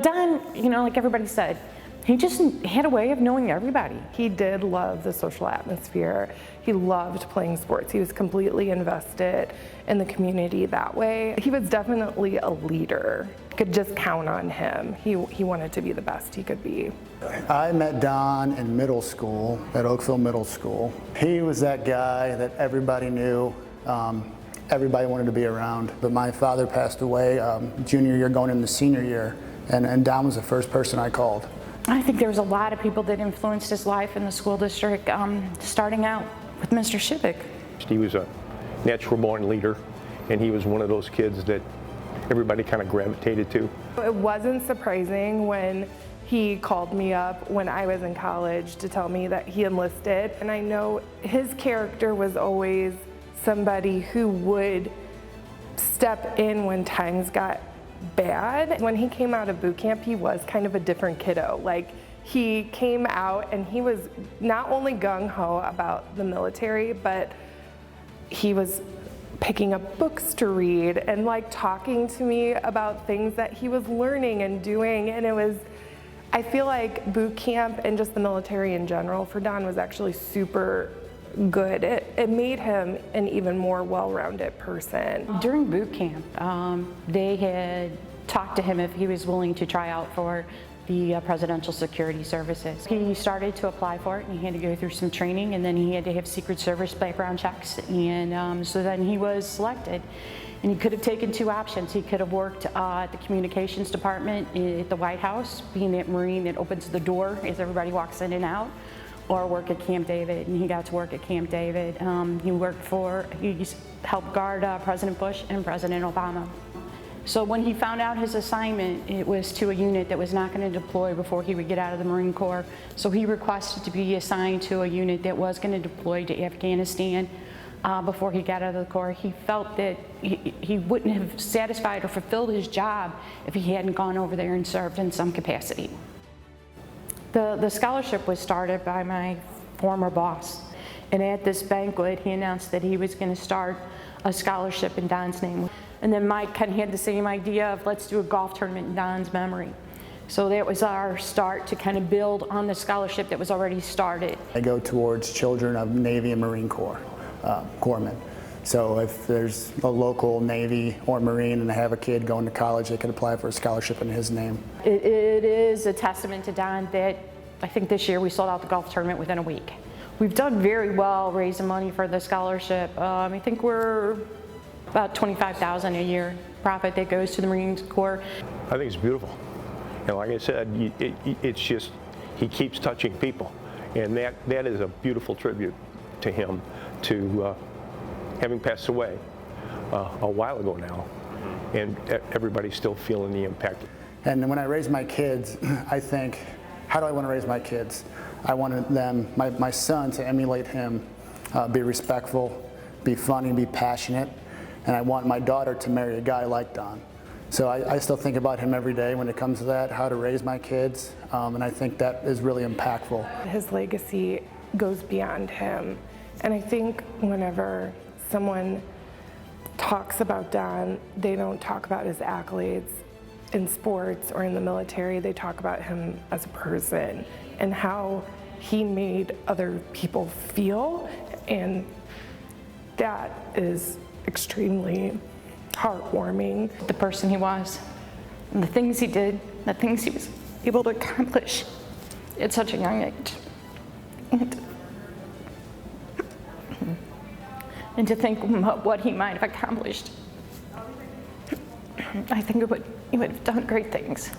Don, like everybody said, he just had a way of knowing everybody. He did love the social atmosphere. He loved playing sports. He was completely invested in the community that way. He was definitely a leader. Could just count on him. He wanted to be the best he could be. I met Don in middle school, at Oakville Middle School. He was that guy that everybody knew. Everybody wanted to be around. But my father passed away junior year going into senior year, and Don was the first person I called. I think there was a lot of people that influenced his life in the school district, starting out with Mr. Shivik. He was a natural born leader, and he was one of those kids that everybody kind of gravitated to. It wasn't surprising when he called me up when I was in college to tell me that he enlisted. And I know his character was always somebody who would step in when times got bad. When he came out of boot camp, he was kind of a different kiddo. Like, he came out and he was not only gung-ho about the military, but he was picking up books to read and like talking to me about things that he was learning and doing. And it was, I feel like boot camp and just the military in general for Don was actually super good. It made him an even more well-rounded person. During boot camp, they had talked to him if he was willing to try out for the Presidential Security Services. He started to apply for it, and he had to go through some training, and then he had to have Secret Service background checks, and so then he was selected. And he could have taken two options. He could have worked at the communications department at the White House, being that Marine that opens the door as everybody walks in and out, or work at Camp David, and he got to work at Camp David. He helped guard President Bush and President Obama. So when he found out his assignment, it was to a unit that was not going to deploy before he would get out of the Marine Corps. So he requested to be assigned to a unit that was going to deploy to Afghanistan before he got out of the Corps. He felt that he wouldn't have satisfied or fulfilled his job if he hadn't gone over there and served in some capacity. The scholarship was started by my former boss, and at this banquet he announced that he was going to start a scholarship in Don's name. And then Mike kind of had the same idea of, let's do a golf tournament in Don's memory. So that was our start to kind of build on the scholarship that was already started. I go towards children of Navy and Marine Corps corpsmen. So if there's a local Navy or Marine and they have a kid going to college, they could apply for a scholarship in his name. It is a testament to Don that I think this year we sold out the golf tournament within a week. We've done very well raising money for the scholarship. I think we're about $25,000 a year profit that goes to the Marine Corps. I think it's beautiful. And like I said, it's just, he keeps touching people. And that is a beautiful tribute to him, to having passed away a while ago now, and everybody's still feeling the impact. And when I raise my kids, I think, how do I want to raise my kids? I wanted them, my son, to emulate him, be respectful, be funny, be passionate, and I want my daughter to marry a guy like Don. So I still think about him every day when it comes to that, how to raise my kids, and I think that is really impactful. His legacy goes beyond him, and I think whenever someone talks about Don, they don't talk about his accolades in sports or in the military. They talk about him as a person and how he made other people feel, and that is extremely heartwarming. The person he was, and the things he did, the things he was able to accomplish at such a young age. And to think what he might have accomplished, I think he would have done great things.